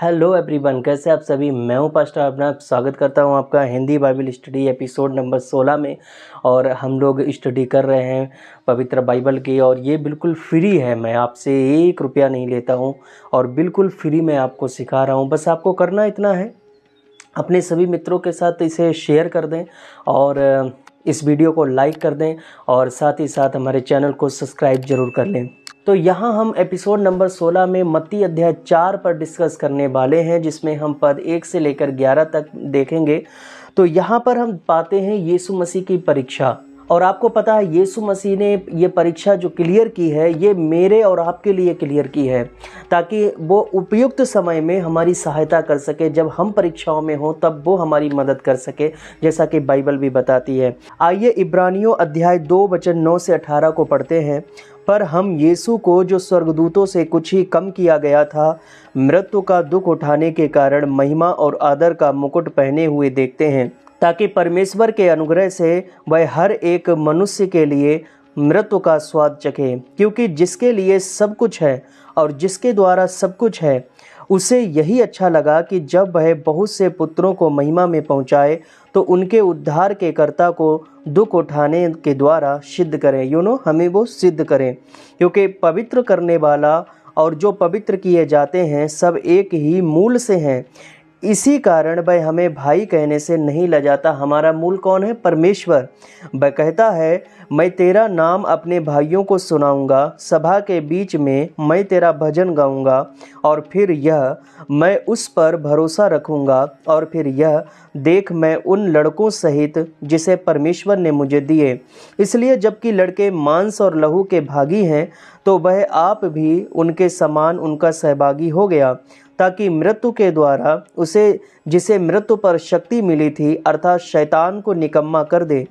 Hello everyone, कैसे आप सभी। मैं हूं पास्टर अपना स्वागत करता हूं आपका Hindi Bible study episode number 16 में। और हम लोग स्टडी कर रहे हैं पवित्र बाइबल की, और ये बिल्कुल फ्री है। मैं आपसे 1 रुपया नहीं लेता हूं और बिल्कुल फ्री में आपको सिखा रहा हूं। बस आपको करना इतना है, अपने सभी मित्रों के साथ इसे शेयर कर दें और इस वीडियो को लाइक कर दें, और साथ ही साथ हमारे चैनल को सब्सक्राइब जरूर कर लें। तो यहाँ हम एपिसोड नंबर 16 में मत्ती अध्याय 4 पर डिस्कस करने वाले हैं, जिसमें हम पद 1 से लेकर 11 तक देखेंगे। तो यहाँ पर हम पाते हैं यीशु मसीह की परीक्षा। और आपको पता है यीशु मसीह ने ये परीक्षा जो क्लियर की है, ये मेरे और आपके लिए क्लियर की है, ताकि वो उपयुक्त समय में हमारी सहायता कर सके। जब हम परीक्षाओं में हों तब वो हमारी मदद कर सके, जैसा कि बाइबल भी बताती है। आइए इब्रानियों अध्याय 2 वचन 9 से 18 को पढ़ते हैं। पर हम यीशु को, जो स्वर्गदूतों से कुछ ही कम किया गया था, मृत्यु का दुख उठाने के कारण महिमा और आदर का मुकुट पहने हुए देखते हैं, ताकि परमेश्वर के अनुग्रह से वह हर एक मनुष्य के लिए मृत्यु का स्वाद चखे। क्योंकि जिसके लिए सब कुछ है और जिसके द्वारा सब कुछ है, उसे यही अच्छा लगा कि जब वह बहुत से पुत्रों को महिमा में पहुंचाए, तो उनके उद्धार के कर्ता को दुख उठाने के द्वारा सिद्ध करें। हमें वो सिद्ध करें, क्योंकि पवित्र करने वाला और जो पवित्र किए जाते हैं सब एक ही मूल से हैं। इसी कारण वह हमें भाई कहने से नहीं लजाता। हमारा मूल कौन है? परमेश्वर। वह कहता है, मैं तेरा नाम अपने भाइयों को सुनाऊंगा, सभा के बीच में मैं तेरा भजन गाऊंगा। और फिर यह, मैं उस पर भरोसा रखूंगा। और फिर यह, देख मैं उन लड़कों सहित जिसे परमेश्वर ने मुझे दिए। इसलिए जबकि लड़के मांस और लहू के भागी हैं, तो वह आप भी उनके समान उनका सहभागी हो गया, ताकि मृत्यु के द्वारा उसे, जिसे मृत्यु पर शक्ति मिली थी, अर्थात शैतान को निकम्मा कर दे।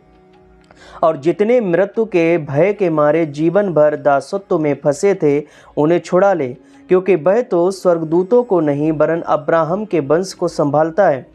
और जितने मृत्यु के भय के मारे जीवन भर दासत्व में फंसे थे, उन्हें छुड़ा ले। क्योंकि वह तो स्वर्गदूतों को नहीं, वरन अब्राहम के वंश को संभालता है।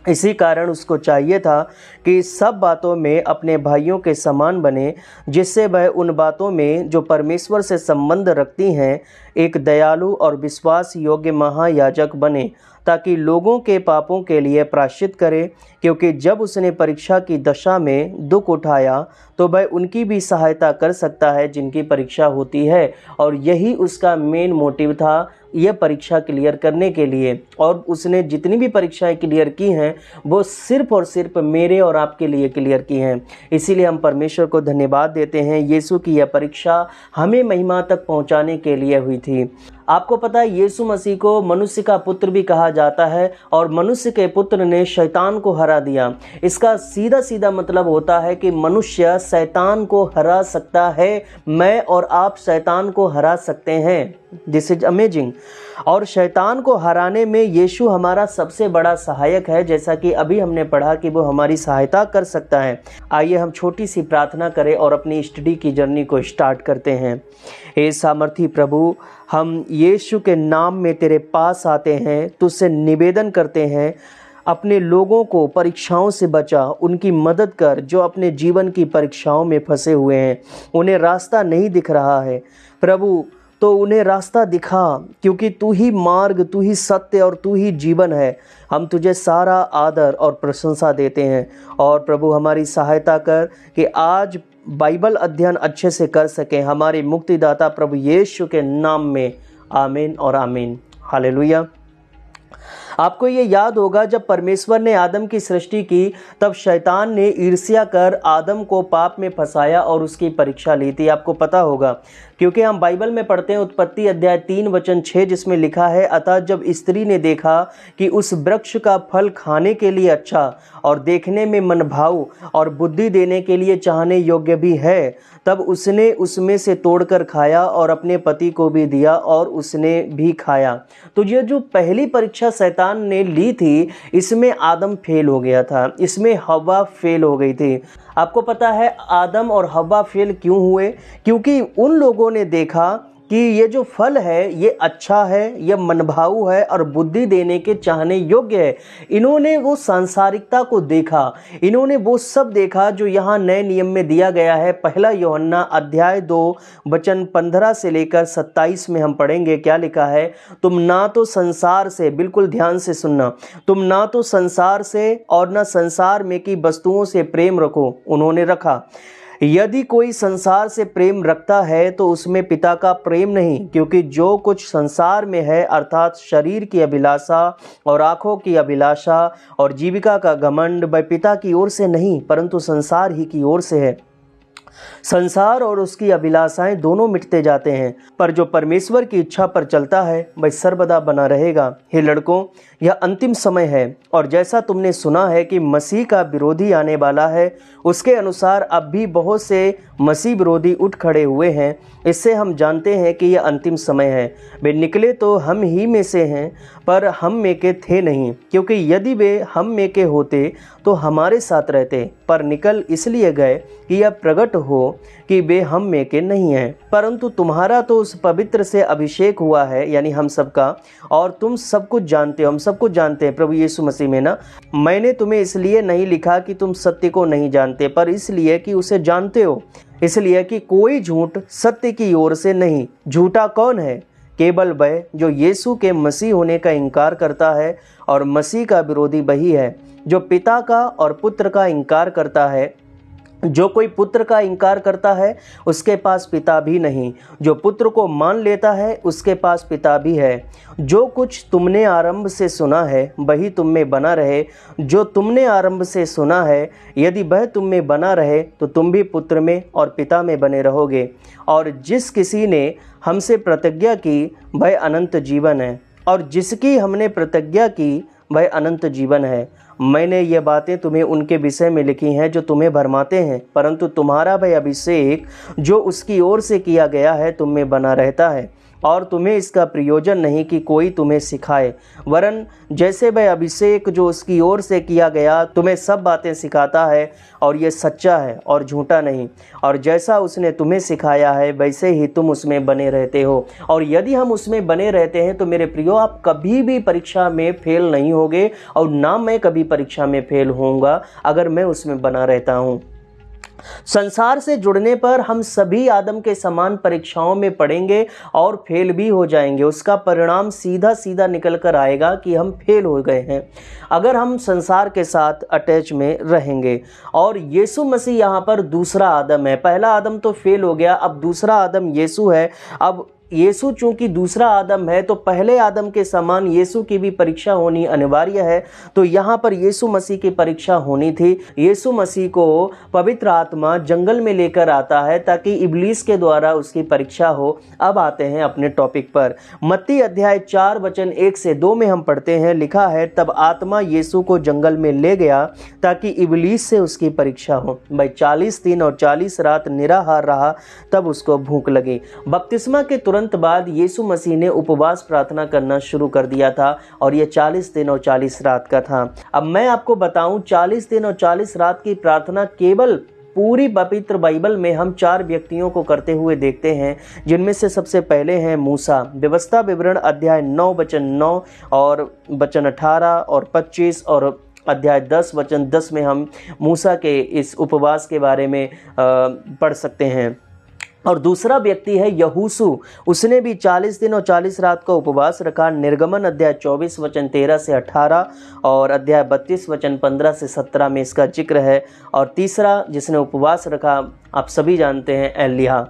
इसी कारण उसको चाहिए था कि सब बातों में अपने भाइयों के समान बने, जिससे वह उन बातों में जो परमेश्वर से संबंध रखती हैं एक दयालु और विश्वास योग्य महायाजक बने, ताकि लोगों के पापों के लिए प्रायश्चित करे। क्योंकि जब उसने परीक्षा की दशा में दुख उठाया, तो वह उनकी भी सहायता कर सकता है जिनकी परीक्षा होती है। और यही उसका मेन मोटिव था, यह परीक्षा क्लियर करने के लिए। और उसने जितनी भी परीक्षाएं क्लियर की हैं, वो सिर्फ और सिर्फ मेरे और आपके लिए क्लियर की हैं। इसीलिए हम परमेश्वर को धन्यवाद देते हैं। यीशु की यह परीक्षा हमें महिमा तक पहुंचाने के लिए हुई थी। आपको पता है यीशु मसीह को मनुष्य का पुत्र भी कहा जाता है, और मनुष्य के पुत्र ने शैतान को हरा दिया। इसका सीधा सीधा मतलब होता है कि मनुष्य शैतान को हरा सकता है। मैं और आप शैतान को हरा सकते हैं। This is amazing. और शैतान को हराने में यीशु हमारा सबसे बड़ा सहायक है, जैसा कि अभी हमने पढ़ा कि वो हमारी सहायता कर सकता है। आइए हम छोटी सी प्रार्थना करें और अपनी स्टडी की जर्नी को स्टार्ट करते हैं। हे सामर्थी प्रभु, हम यीशु के नाम में तेरे पास आते हैं, तुझसे निवेदन करते हैं, अपने लोगों को परीक्षाओं से बचा, उनकी मदद कर जो अपने जीवन की परीक्षाओं में फंसे हुए हैं। उन्हें रास्ता नहीं दिख रहा है प्रभु, तो उन्हें रास्ता दिखा, क्योंकि तू ही मार्ग, तू ही सत्य और तू ही जीवन है। हम तुझे सारा आदर और प्रशंसा देते हैं। और प्रभु हमारी सहायता कर कि आज बाइबल अध्ययन अच्छे से कर सकें, हमारे मुक्तिदाता प्रभु यीशु के नाम में। आमीन और आमीन। हालेलुया। आपको ये याद होगा, जब परमेश्वर ने आदम की सृष्टि की, तब शैतान ने ईर्ष्या कर आदम को पाप में फंसाया और उसकी परीक्षा ली थी। आपको पता होगा, क्योंकि हम बाइबल में पढ़ते हैं उत्पत्ति अध्याय 3 वचन 6, जिसमें लिखा है, अतः जब स्त्री ने देखा कि उस वृक्ष का फल खाने के लिए अच्छा और देखने में मनभाऊ और बुद्धि देने के लिए चाहने योग्य भी है, तब उसने उसमें से तोड़कर खाया और अपने पति को भी दिया, और उसने भी खाया। तो ये जो पहली परीक्षा शैतान ने ली थी, इसमें आदम फेल हो गया था, इसमें हव्वा फेल हो गई थी। आपको पता है आदम और हव्वा फेल क्यों हुए? क्योंकि उन लोगों ने देखा कि ये जो फल है ये अच्छा है, ये मनभाऊ है और बुद्धि देने के चाहने योग्य है। इन्होंने वो सांसारिकता को देखा, इन्होंने वो सब देखा जो यहाँ नए नियम में दिया गया है। पहला यूहन्ना अध्याय 2 वचन 15 से लेकर 27 में हम पढ़ेंगे क्या लिखा है। तुम ना तो संसार से, बिल्कुल ध्यान से सुनना, तुम ना तो संसार से और ना संसार में की वस्तुओं से प्रेम रखो, उन्होंने रखा। यदि कोई संसार से प्रेम रखता है तो उसमें पिता का प्रेम नहीं, क्योंकि जो कुछ संसार में है अर्थात शरीर की अभिलाषा और आंखों की अभिलाषा और जीविका का घमंड, वह पिता की ओर से नहीं परंतु संसार ही की ओर से है। संसार और उसकी अभिलाषाएं दोनों मिटते जाते हैं, पर जो परमेश्वर की इच्छा पर चलता है वह सर्वदा बना रहेगा। हे लड़कों, यह अंतिम समय है और जैसा तुमने सुना है कि मसीह का विरोधी आने वाला है, उसके अनुसार अब भी बहुत से मसीह विरोधी उठ खड़े हुए हैं। इससे हम जानते हैं कि यह अंतिम समय है। वे निकले तो हम ही में से हैं, पर हम में के थे नहीं, क्योंकि यदि वे हम में के होते तो हमारे साथ रहते, पर निकल इसलिए गए कि यह प्रकट हो कि वे हम में के नहीं हैं। परंतु तुम्हारा तो उस पवित्र से अभिषेक हुआ है, यानी हम सबका, और तुम सब कुछ जानते हो, हम सब कुछ जानते हैं प्रभु यीशु मसीह में ना। मैंने तुम्हें इसलिए नहीं लिखा कि तुम सत्य को नहीं जानते, पर इसलिए कि उसे जानते हो, इसलिए कि कोई झूठ सत्य की ओर से नहीं। झूठा कौन है? केवल वह जो यीशु के मसीह होने का इनकार करता है, और मसीह का विरोधी वही है जो पिता का और पुत्र का इनकार करता है। जो कोई पुत्र का इनकार करता है उसके पास पिता भी नहीं, जो पुत्र को मान लेता है उसके पास पिता भी है। जो कुछ तुमने आरंभ से सुना है वही तुम में बना रहे। जो तुमने आरंभ से सुना है यदि वह तुम में बना रहे तो तुम भी पुत्र में और पिता में बने रहोगे। और जिस किसी ने हमसे प्रतिज्ञा की वह अनंत जीवन है, और जिसकी हमने प्रतिज्ञा की वह अनंत जीवन है। मैंने ये बातें तुम्हें उनके विषय में लिखी हैं जो तुम्हें भरमाते हैं, परंतु तुम्हारा वह अभिषेक जो उसकी ओर से किया गया है तुम में बना रहता है, और तुम्हें इसका प्रयोजन नहीं कि कोई तुम्हें सिखाए, वरन जैसे वह अभिषेक जो उसकी ओर से किया गया तुम्हें सब बातें सिखाता है, और ये सच्चा है और झूठा नहीं। और जैसा उसने तुम्हें सिखाया है वैसे ही तुम उसमें बने रहते हो। और यदि हम उसमें बने रहते हैं तो मेरे प्रियो, आप कभी भी परीक्षा में फेल नहीं होगे, और ना मैं कभी परीक्षा में फेल होऊंगा अगर मैं उसमें बना रहता हूँ। संसार से जुड़ने पर हम सभी आदम के समान परीक्षाओं में पड़ेंगे और फेल भी हो जाएंगे। उसका परिणाम सीधा सीधा निकल कर आएगा कि हम फेल हो गए हैं अगर हम संसार के साथ अटैच में रहेंगे। और यीशु मसीह यहाँ पर दूसरा आदम है। पहला आदम तो फेल हो गया, अब दूसरा आदम यीशु है। अब यीशु चूंकि दूसरा आदम है तो पहले आदम के समान यीशु की भी परीक्षा होनी अनिवार्य है। तो यहाँ पर यीशु मसीह की परीक्षा होनी थी। यीशु मसीह को पवित्र आत्मा जंगल में लेकर आता है ताकि इब्लीस के द्वारा उसकी परीक्षा हो। अब आते हैं अपने टॉपिक पर। मत्ती अध्याय 4 वचन 1 से 2 में हम पढ़ते हैं, लिखा है, तब आत्मा यीशु को जंगल में ले गया ताकि इब्लीस से उसकी परीक्षा हो। भाई 40 दिन और 40 रात निराहार रहा, तब उसको भूख लगी। बपतिस्मा के तुरंत बाद यीशु मसीह ने उपवास प्रार्थना करना शुरू कर दिया था, और यह 40 दिन और 40 रात का था। अब मैं आपको बताऊं, 40 दिन और 40 रात की प्रार्थना केवल पूरी पवित्र बाइबल में हम 4 व्यक्तियों को करते हुए देखते हैं, जिनमें से सबसे पहले हैं मूसा। व्यवस्था विवरण अध्याय 9 वचन 9 और वचन 18 और 25 और अध्याय 10 वचन 10 में हम मूसा के इस उपवास के बारे में पढ़ सकते हैं। और दूसरा व्यक्ति है यहोशू। उसने भी 40 दिन और 40 रात का उपवास रखा। निर्गमन अध्याय 24 वचन 13 से 18 और अध्याय 32 वचन 15 से 17 में इसका जिक्र है। और तीसरा जिसने उपवास रखा आप सभी जानते हैं, एलिय्याह।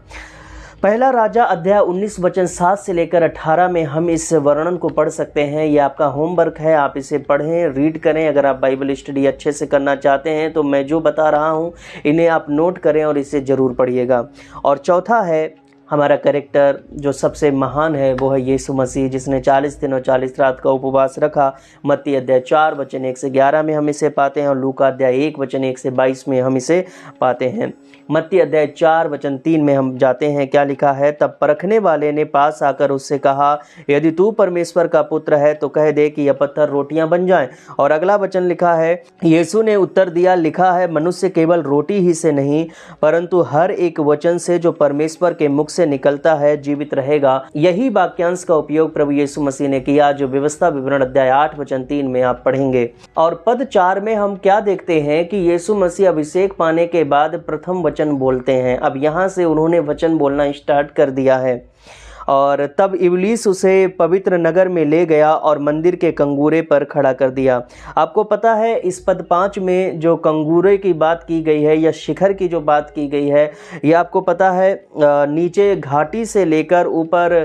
पहला राजा अध्याय 19 वचन 7 से लेकर 18 में हम इस वर्णन को पढ़ सकते हैं। ये आपका होमवर्क है, आप इसे पढ़ें, रीड करें। अगर आप बाइबल स्टडी अच्छे से करना चाहते हैं तो मैं जो बता रहा हूँ इन्हें आप नोट करें और इसे ज़रूर पढ़िएगा। और चौथा है हमारा कैरेक्टर जो सबसे महान है, वो है यीशु मसीह, जिसने 40 दिन और 40 रात का उपवास रखा। मत्ती अध्याय 4 वचन 1 से 11 में हम इसे पाते हैं, और लूका अध्याय 1 वचन 1 से 22 में हम इसे पाते हैं। मत्ती अध्याय 4 वचन 3 में हम जाते हैं, क्या लिखा है, तब परखने वाले ने पास आकर उससे कहा, यदि तू परमेश्वर का पुत्र है तो कह दे कि यह पत्थर रोटियां बन जाएं। और अगला वचन लिखा है, यीशु ने उत्तर दिया, लिखा है, मनुष्य केवल रोटी ही से नहीं परंतु हर एक वचन से जो परमेश्वर के मुख से से निकलता है जीवित रहेगा। यही वाक्यांश का उपयोग प्रभु यीशु मसीह ने किया, जो व्यवस्था विवरण अध्याय 8 वचन 3 में आप पढ़ेंगे। और पद 4 में हम क्या देखते हैं कि यीशु मसीह अभिषेक पाने के बाद प्रथम वचन बोलते हैं। अब यहाँ से उन्होंने वचन बोलना स्टार्ट कर दिया है। और तब इब्लीस उसे पवित्र नगर में ले गया और मंदिर के कंगूरे पर खड़ा कर दिया। आपको पता है इस पद 5 में जो कंगूरे की बात की गई है या शिखर की जो बात की गई है, ये आपको पता है नीचे घाटी से लेकर ऊपर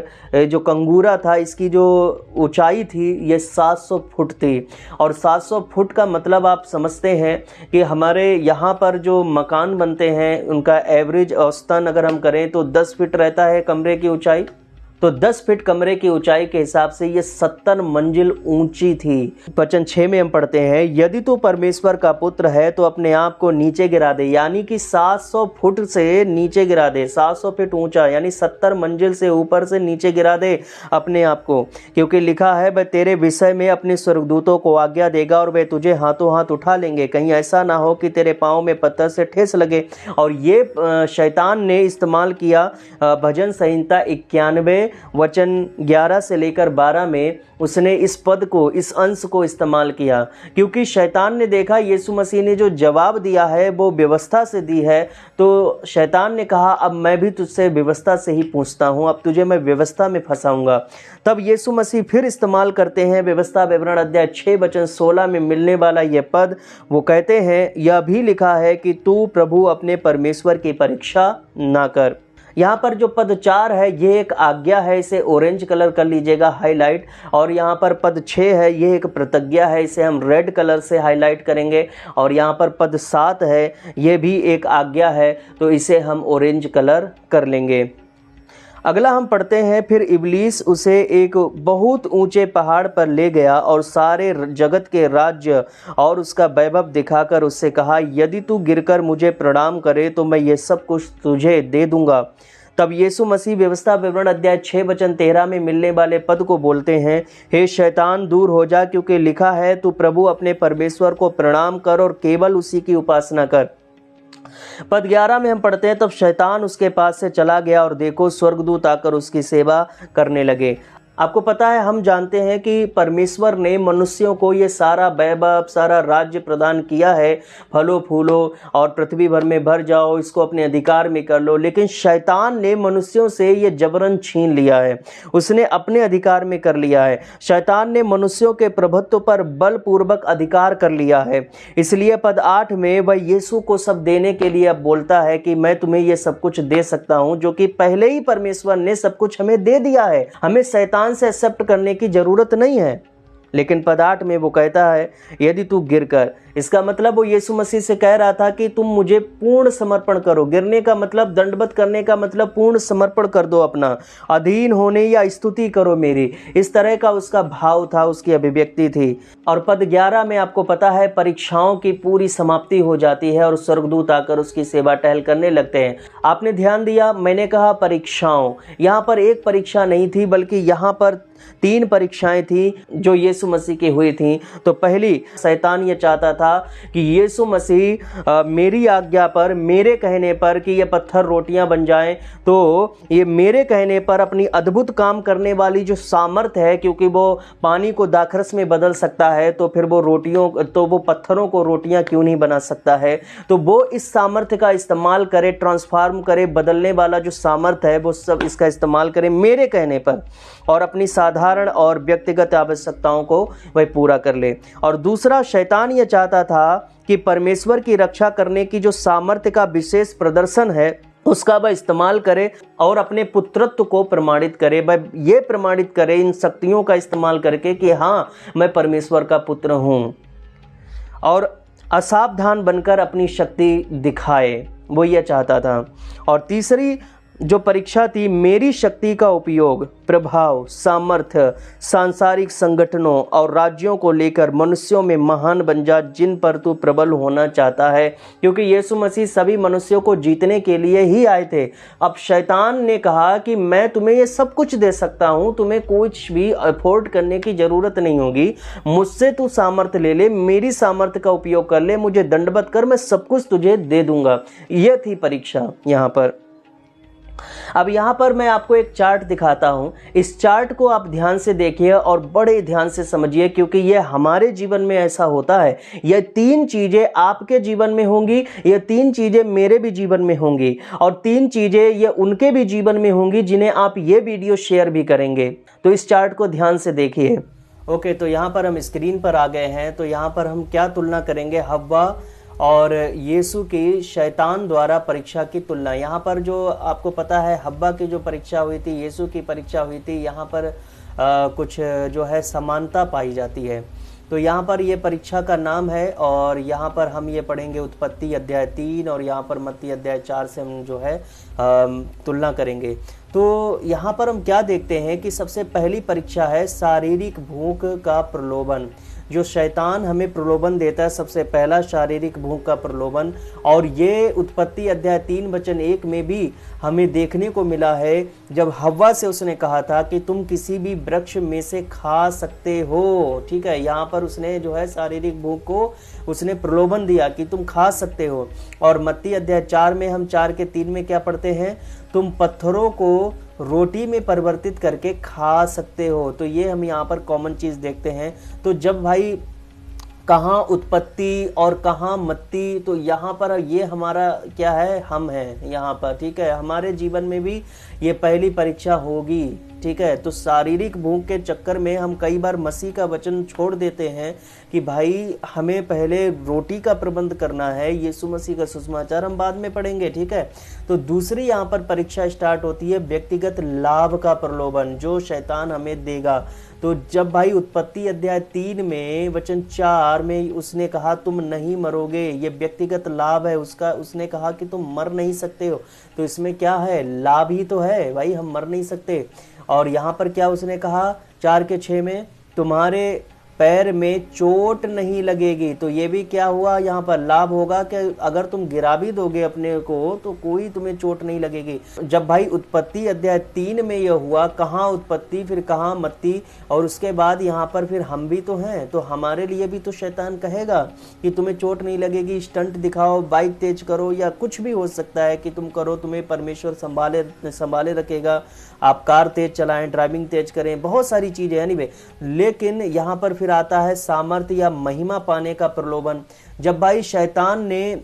जो कंगूरा था, इसकी जो ऊंचाई थी ये 700 फुट थी। और 700 फुट का मतलब आप समझते हैं कि हमारे यहाँ पर जो मकान बनते हैं उनका एवरेज औसतन अगर हम करें तो 10 फीट रहता है कमरे की ऊंचाई। तो 10 फीट कमरे की ऊंचाई के हिसाब से ये 70 मंजिल ऊंची थी। वचन 6 में हम पढ़ते हैं, यदि तू परमेश्वर का पुत्र है तो अपने आप को नीचे गिरा दे, यानी कि 700 फुट से नीचे गिरा दे। 700 फीट ऊंचा यानी 70 मंजिल से ऊपर से नीचे गिरा दे अपने आप को, क्योंकि लिखा है वह तेरे विषय में अपने स्वर्गदूतों को आज्ञा देगा और वे तुझे हाथों हाथ उठा लेंगे, कहीं ऐसा ना हो कि तेरे पाँव में पत्थर से ठेस लगे। और ये शैतान ने इस्तेमाल किया भजन संहिता 91 वचन 11 से लेकर 12 में उसने इस पद को, इस अंश को इस्तेमाल किया, क्योंकि शैतान ने देखा यीशु मसीह ने जो जवाब दिया है वो व्यवस्था से दी है। तो शैतान ने कहा अब मैं भी तुझसे व्यवस्था से ही पूछता हूँ, अब तुझे मैं व्यवस्था में फंसाऊंगा। तब यीशु मसीह फिर इस्तेमाल करते हैं व्यवस्था विवरण अध्याय 6 वचन 16 में मिलने वाला ये पद। वो कहते हैं यह भी लिखा है कि तू प्रभु अपने परमेश्वर की परीक्षा ना कर। यहाँ पर जो पद 4 है ये एक आज्ञा है, इसे ऑरेंज कलर कर लीजिएगा हाईलाइट। और यहाँ पर पद 6 है ये एक प्रतिज्ञा है, इसे हम रेड कलर से हाईलाइट करेंगे। और यहाँ पर पद 7 है ये भी एक आज्ञा है, तो इसे हम ऑरेंज कलर कर लेंगे। अगला हम पढ़ते हैं, फिर इब्लीस उसे एक बहुत ऊंचे पहाड़ पर ले गया और सारे जगत के राज्य और उसका वैभव दिखाकर उससे कहा, यदि तू गिरकर मुझे प्रणाम करे तो मैं ये सब कुछ तुझे दे दूंगा। तब यीशु मसीह व्यवस्था विवरण अध्याय 6 वचन 13 में मिलने वाले पद को बोलते हैं, हे शैतान दूर हो जा, क्योंकि लिखा है तू प्रभु अपने परमेश्वर को प्रणाम कर और केवल उसी की उपासना कर। पद 11 में हम पढ़ते हैं, तब शैतान उसके पास से चला गया और देखो स्वर्गदूत आकर उसकी सेवा करने लगे। आपको पता है, हम जानते हैं कि परमेश्वर ने मनुष्यों को ये सारा वैभव, सारा राज्य प्रदान किया है, फलो फूलो और पृथ्वी भर में भर जाओ, इसको अपने अधिकार में कर लो। लेकिन शैतान ने मनुष्यों से ये जबरन छीन लिया है, उसने अपने अधिकार में कर लिया है। शैतान ने मनुष्यों के प्रभुत्व पर बलपूर्वक अधिकार कर लिया है। इसलिए पद 8 में वह यीशु को सब देने के लिए अब बोलता है कि मैं तुम्हें ये सब कुछ दे सकता हूँ, जो कि पहले ही परमेश्वर ने सब कुछ हमें दे दिया है। हमें शैतान से एक्सेप्ट करने की जरूरत नहीं है। लेकिन पद 8 में वो कहता है यदि तू गिरकर, इसका मतलब वो यीशु मसीह से कह रहा था कि तुम मुझे पूर्ण समर्पण करो। गिरने का मतलब, दंडवत करने का मतलब पूर्ण समर्पण कर दो, अपना अधीन होने या स्तुति करो मेरी, इस तरह का उसका भाव था, उसकी अभिव्यक्ति थी। और पद 11 में आपको पता है परीक्षाओं की पूरी समाप्ति हो जाती है और स्वर्गदूत आकर उसकी सेवा टहल करने लगते हैं। आपने ध्यान दिया, मैंने कहा परीक्षाओं, यहाँ पर एक परीक्षा नहीं थी बल्कि यहाँ पर 3 परीक्षाएं थी जो यीशु मसीह की हुई थी। तो पहली, शैतान ये चाहता था कि यीशु मसीह मेरी आज्ञा पर, मेरे कहने पर कि ये पत्थर रोटियां बन जाएं, तो ये मेरे कहने पर अपनी अद्भुत काम करने वाली जो सामर्थ्य है, क्योंकि वो पानी को दाखरस में बदल सकता है, तो फिर वो पत्थरों को रोटियां क्यों नहीं बना सकता है। तो वो इस सामर्थ्य का इस्तेमाल करे, ट्रांसफॉर्म करे, बदलने वाला जो सामर्थ्य है वो सब इसका इस्तेमाल करे मेरे कहने पर, और अपनी साधारण और व्यक्तिगत आवश्यकताओं को वह पूरा कर ले। और दूसरा, शैतान यह चाहता था कि परमेश्वर की रक्षा करने की जो सामर्थ्य का विशेष प्रदर्शन है उसका वह इस्तेमाल करे और अपने पुत्रत्व को प्रमाणित करे। वह ये प्रमाणित करे इन शक्तियों का इस्तेमाल करके कि हाँ, मैं परमेश्वर का पुत्र हूँ, और असावधान बनकर अपनी शक्ति दिखाए, वो यह चाहता था। और तीसरी जो परीक्षा थी, मेरी शक्ति का उपयोग प्रभाव, सामर्थ्य, सांसारिक संगठनों और राज्यों को लेकर मनुष्यों में महान बन जा जिन पर तू प्रबल होना चाहता है, क्योंकि यीशु मसीह सभी मनुष्यों को जीतने के लिए ही आए थे। अब शैतान ने कहा कि मैं तुम्हें ये सब कुछ दे सकता हूँ, तुम्हें कुछ भी अफोर्ड करने की जरूरत नहीं होगी, मुझसे तू सामर्थ्य ले ले, मेरी सामर्थ्य का उपयोग कर ले, मुझे दंडवत कर, मैं सब कुछ तुझे दे दूंगा। यह थी परीक्षा यहाँ पर। अब यहाँ पर मैं आपको एक चार्ट दिखाता हूँ। इस चार्ट को आप ध्यान से देखिए और बड़े ध्यान से समझिए, क्योंकि ये हमारे जीवन में ऐसा होता है। ये तीन चीजें आपके जीवन में होंगी, ये तीन चीजें मेरे भी जीवन में होंगी, और तीन चीजें ये उनके भी जीवन में होंगी जिन्हें आप ये वीडियो शेयर भी करेंगे। तो इस चार्ट को ध्यान से देखिए। ओके, तो यहाँ पर हम स्क्रीन पर आ गए हैं। तो यहाँ पर हम क्या तुलना करेंगे, हव्वा और यीशु की शैतान द्वारा परीक्षा की तुलना। यहाँ पर जो आपको पता है, हव्वा की जो परीक्षा हुई थी, यीशु की परीक्षा हुई थी, यहाँ पर कुछ जो है समानता पाई जाती है। तो यहाँ पर ये परीक्षा का नाम है, और यहाँ पर हम ये पढ़ेंगे उत्पत्ति अध्याय 3 और यहाँ पर मत्ती अध्याय 4 से हम जो है तुलना करेंगे। तो यहाँ पर हम क्या देखते हैं कि सबसे पहली परीक्षा है शारीरिक भूख का प्रलोभन। जो शैतान हमें प्रलोभन देता है, सबसे पहला शारीरिक भूख का प्रलोभन, और ये उत्पत्ति अध्याय 3 वचन 1 में भी हमें देखने को मिला है, जब हव्वा से उसने कहा था कि तुम किसी भी वृक्ष में से खा सकते हो। ठीक है, यहाँ पर उसने जो है शारीरिक भूख को उसने प्रलोभन दिया कि तुम खा सकते हो। और मत्ती अध्याय 4 में हम 4:3 में क्या पढ़ते हैं, तुम पत्थरों को रोटी में परिवर्तित करके खा सकते हो। तो ये हम यहाँ पर कॉमन चीज देखते हैं। तो जब भाई कहाँ उत्पत्ति और कहाँ मत्ती, तो यहाँ पर ये हमारा क्या है, हम हैं यहाँ पर। ठीक है, हमारे जीवन में भी ये पहली परीक्षा होगी। ठीक है, तो शारीरिक भूख के चक्कर में हम कई बार मसीह का वचन छोड़ देते हैं कि भाई हमें पहले रोटी का प्रबंध करना है। यीशु मसीह का सुसमाचार हम बाद में पढ़ेंगे। ठीक है, तो दूसरी यहाँ पर परीक्षा स्टार्ट होती है व्यक्तिगत लाभ का प्रलोभन, जो शैतान हमें देगा। तो जब भाई उत्पत्ति अध्याय 3 में वचन 4 में उसने कहा तुम नहीं मरोगे, ये व्यक्तिगत लाभ है उसका। उसने कहा कि तुम मर नहीं सकते हो, तो इसमें क्या है, लाभ ही तो है भाई, हम मर नहीं सकते। और यहाँ पर क्या उसने कहा 4:6 में, तुम्हारे पैर में चोट नहीं लगेगी। तो ये भी क्या हुआ, यहाँ पर लाभ होगा कि अगर तुम गिरा भी दोगे अपने को तो कोई तुम्हें चोट नहीं लगेगी। जब भाई उत्पत्ति अध्याय 3 में यह हुआ, कहाँ उत्पत्ति फिर कहाँ मत्ती, और उसके बाद यहाँ पर फिर हम भी तो हैं। तो हमारे लिए भी तो शैतान कहेगा कि तुम्हें चोट नहीं लगेगी, स्टंट दिखाओ, बाइक तेज करो, या कुछ भी हो सकता है कि तुम करो, तुम्हें परमेश्वर संभाले रखेगा। आप कार तेज चलाएं, ड्राइविंग तेज करें, बहुत सारी चीजें एनीवे। लेकिन यहाँ पर फिर आता है सामर्थ्य या महिमा पाने का प्रलोभन। जब भाई शैतान ने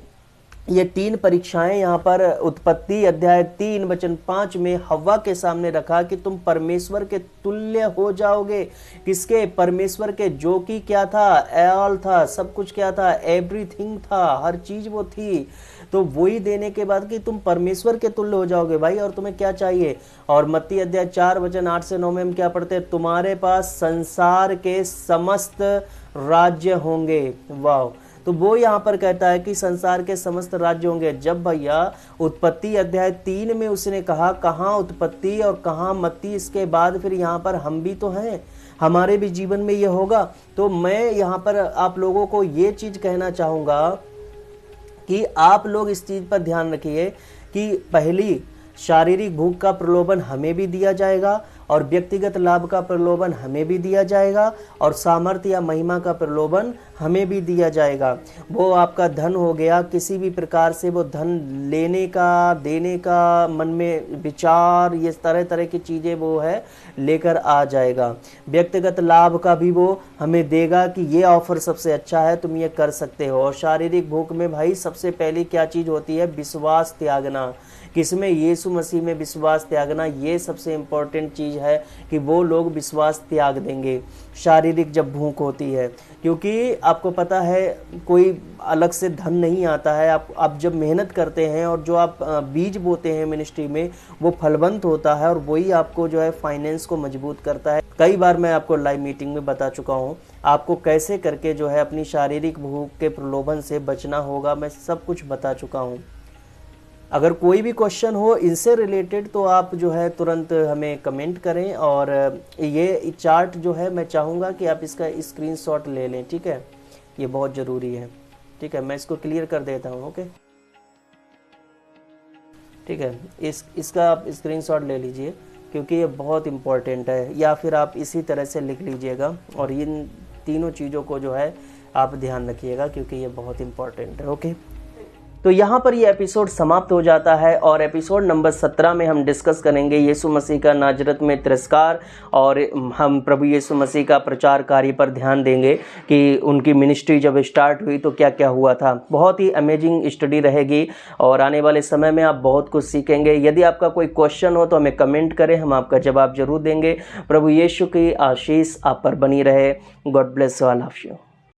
ये 3 परीक्षाएं यहाँ पर उत्पत्ति अध्याय 3 वचन 5 में हव्वा के सामने रखा कि तुम परमेश्वर के तुल्य हो जाओगे। किसके, परमेश्वर के, जो कि क्या था, ऑल था, सब कुछ क्या था, एवरीथिंग था, हर चीज वो थी। तो वही देने के बाद कि तुम परमेश्वर के तुल्य हो जाओगे भाई, और तुम्हें क्या चाहिए। और मत्ती अध्याय 4 वचन 8 से 9 में हम क्या पढ़ते हैं, तुम्हारे पास संसार के समस्त राज्य होंगे। वाह, तो वो यहाँ पर कहता है कि संसार के समस्त राज्य होंगे। जब भैया उत्पत्ति अध्याय 3 में उसने कहा कहाँ उत्पत्ति और कहाँ मत्ती, इसके बाद फिर यहाँ पर हम भी तो हैं, हमारे भी जीवन में ये होगा। तो मैं यहाँ पर आप लोगों को ये चीज कहना चाहूंगा कि आप लोग इस चीज पर ध्यान रखिए कि पहली शारीरिक भूख का प्रलोभन हमें भी दिया जाएगा, और व्यक्तिगत लाभ का प्रलोभन हमें भी दिया जाएगा, और सामर्थ्य या महिमा का प्रलोभन हमें भी दिया जाएगा। वो आपका धन हो गया, किसी भी प्रकार से वो धन लेने का, देने का, मन में विचार, ये तरह तरह की चीजें वो है लेकर आ जाएगा। व्यक्तिगत लाभ का भी वो हमें देगा कि ये ऑफर सबसे अच्छा है, तुम ये कर सकते हो। और शारीरिक भूख में भाई सबसे पहली क्या चीज होती है, विश्वास त्यागना। किसमें, यीशु मसीह में विश्वास त्यागना। ये सबसे इंपॉर्टेंट चीज है कि वो लोग विश्वास त्याग देंगे शारीरिक जब भूख होती है, क्योंकि आपको पता है कोई अलग से धन नहीं आता है। आप जब मेहनत करते हैं और जो आप बीज बोते हैं मिनिस्ट्री में, वो फलवंत होता है, और वही आपको जो है फाइनेंस को मजबूत करता है। कई बार मैं आपको लाइव मीटिंग में बता चुका हूँ आपको कैसे करके जो है अपनी शारीरिक भूख के प्रलोभन से बचना होगा, मैं सब कुछ बता चुका हूँ। अगर कोई भी क्वेश्चन हो इनसे रिलेटेड तो आप जो है तुरंत हमें कमेंट करें। और ये चार्ट जो है मैं चाहूँगा कि आप इसका स्क्रीनशॉट ले लें। ठीक है, ये बहुत ज़रूरी है। ठीक है, मैं इसको क्लियर कर देता हूँ। ओके, ठीक है, इसका आप स्क्रीनशॉट ले लीजिए क्योंकि ये बहुत इम्पोर्टेंट है, या फिर आप इसी तरह से लिख लीजिएगा। और इन तीनों चीज़ों को जो है आप ध्यान रखिएगा क्योंकि ये बहुत इम्पोर्टेंट है। ओके, तो यहाँ पर ये एपिसोड समाप्त हो जाता है और एपिसोड नंबर 17 में हम डिस्कस करेंगे यीशु मसीह का नाजरत में तिरस्कार, और हम प्रभु यीशु मसीह का प्रचार कार्य पर ध्यान देंगे कि उनकी मिनिस्ट्री जब स्टार्ट हुई तो क्या क्या हुआ था। बहुत ही अमेजिंग स्टडी रहेगी और आने वाले समय में आप बहुत कुछ सीखेंगे। यदि आपका कोई क्वेश्चन हो तो हमें कमेंट करें, हम आपका जवाब जरूर देंगे। प्रभु यीशु की आशीष आप पर बनी रहे। God bless all of you.